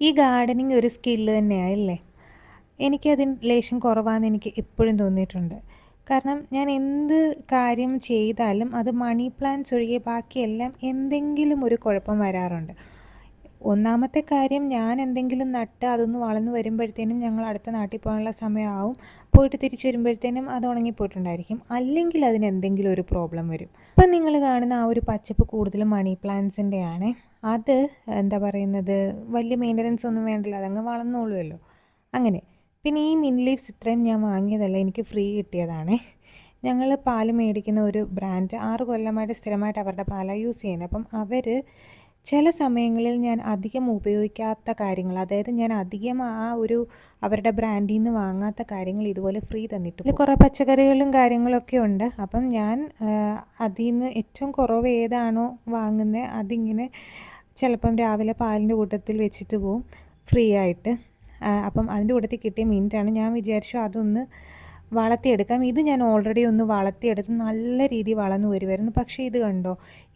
ഈ ഗാർഡനിങ് ഒരു സ്കില്ല് തന്നെയാണല്ലേ? എനിക്കതിന് ലേശം കുറവാണെന്ന് എനിക്ക് എപ്പോഴും തോന്നിയിട്ടുണ്ട്. കാരണം ഞാൻ എന്ത് കാര്യം ചെയ്താലും അത് മണി പ്ലാന്റ്സ് ഒഴികെ ബാക്കിയെല്ലാം എന്തെങ്കിലും ഒരു കുഴപ്പം വരാറുണ്ട്. ഒന്നാമത്തെ കാര്യം, ഞാൻ എന്തെങ്കിലും നട്ട് അതൊന്ന് വളർന്നു വരുമ്പോഴത്തേനും ഞങ്ങൾ അടുത്ത നാട്ടിൽ പോകാനുള്ള സമയമാവും. പോയിട്ട് തിരിച്ചു വരുമ്പോഴത്തേനും അത് ഉണങ്ങിപ്പോയിട്ടുണ്ടായിരിക്കും. അല്ലെങ്കിൽ അതിന് എന്തെങ്കിലും ഒരു പ്രോബ്ലം വരും. ഇപ്പം നിങ്ങൾ കാണുന്ന ആ ഒരു പച്ചപ്പ് കൂടുതലും മണി പ്ലാന്റ്സിൻ്റെയാണ്. അത് എന്താ പറയുന്നത്, വലിയ മെയിൻ്റനൻസ് ഒന്നും വേണ്ടല്ലോ, അതങ്ങ് വളർന്നോളുമല്ലോ. അങ്ങനെ പിന്നെ ഈ മിനി ലീവ്സ് ഇത്രയും ഞാൻ വാങ്ങിയതല്ല, എനിക്ക് ഫ്രീ കിട്ടിയതാണേ. ഞങ്ങൾ പാല് മേടിക്കുന്ന ഒരു ബ്രാൻഡ് 6 കൊല്ലമായിട്ട് സ്ഥിരമായിട്ട് അവരുടെ പാലാണ് യൂസ് ചെയ്യുന്നത്. അപ്പം അവർ ചില സമയങ്ങളിൽ ഞാൻ അധികം ഉപയോഗിക്കാത്ത കാര്യങ്ങൾ, അതായത് ഞാൻ അധികം ആ ഒരു അവരുടെ ബ്രാൻഡിൽ നിന്ന് വാങ്ങാത്ത കാര്യങ്ങൾ ഇതുപോലെ ഫ്രീ തന്നിട്ട് പോകും. കുറേ പച്ചക്കറികളും കാര്യങ്ങളൊക്കെ ഉണ്ട്. അപ്പം ഞാൻ അതിൽ നിന്ന് ഏറ്റവും കുറവ് ഏതാണോ വാങ്ങുന്നത് അതിങ്ങനെ ചിലപ്പം രാവിലെ പാലിൻ്റെ കൂട്ടത്തിൽ വെച്ചിട്ട് പോവും ഫ്രീ ആയിട്ട്. അപ്പം അതിൻ്റെ കൂട്ടത്തിൽ കിട്ടിയ മിൻറ്റാണ്. ഞാൻ വിചാരിച്ചു അതൊന്ന് വളർത്തിയെടുക്കാം. ഇത് ഞാൻ ഓൾറെഡി ഒന്ന് വളർത്തിയെടുത്ത് നല്ല രീതിയിൽ വളർന്നു വരുമായിരുന്നു. പക്ഷേ ഇത് കണ്ടോ,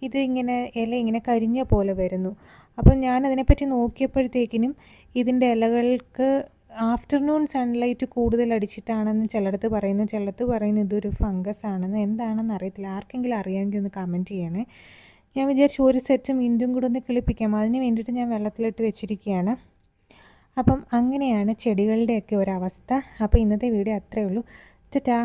ഇത് ഇങ്ങനെ ഇല ഇങ്ങനെ കരിഞ്ഞ പോലെ വരുന്നു. അപ്പം ഞാനതിനെപ്പറ്റി നോക്കിയപ്പോഴത്തേക്കിനും ഇതിൻ്റെ ഇലകൾക്ക് ആഫ്റ്റർനൂൺ സൺലൈറ്റ് കൂടുതൽ അടിച്ചിട്ടാണെന്ന് ചിലടത്ത് പറയുന്നു, ചിലടത്ത് പറയുന്നു ഇതൊരു ഫംഗസ് ആണെന്ന്. എന്താണെന്ന് അറിയത്തില്ല. ആർക്കെങ്കിലും അറിയാമെങ്കിൽ ഒന്ന് കമൻറ്റ് ചെയ്യണേ. ഞാൻ വിചാരിച്ചു ഒരു സെറ്റ് മിൻറ്റും കൂടെ ഒന്ന് കിളിപ്പിക്കാം. അതിന് വേണ്ടിയിട്ട് ഞാൻ വെള്ളത്തിലിട്ട് വെച്ചിരിക്കുകയാണ്. അപ്പം അങ്ങനെയാണ് ചെടികളുടെയൊക്കെ ഒരവസ്ഥ. അപ്പോൾ ഇന്നത്തെ വീഡിയോ അത്രയേ ഉള്ളൂ. ടാറ്റാ.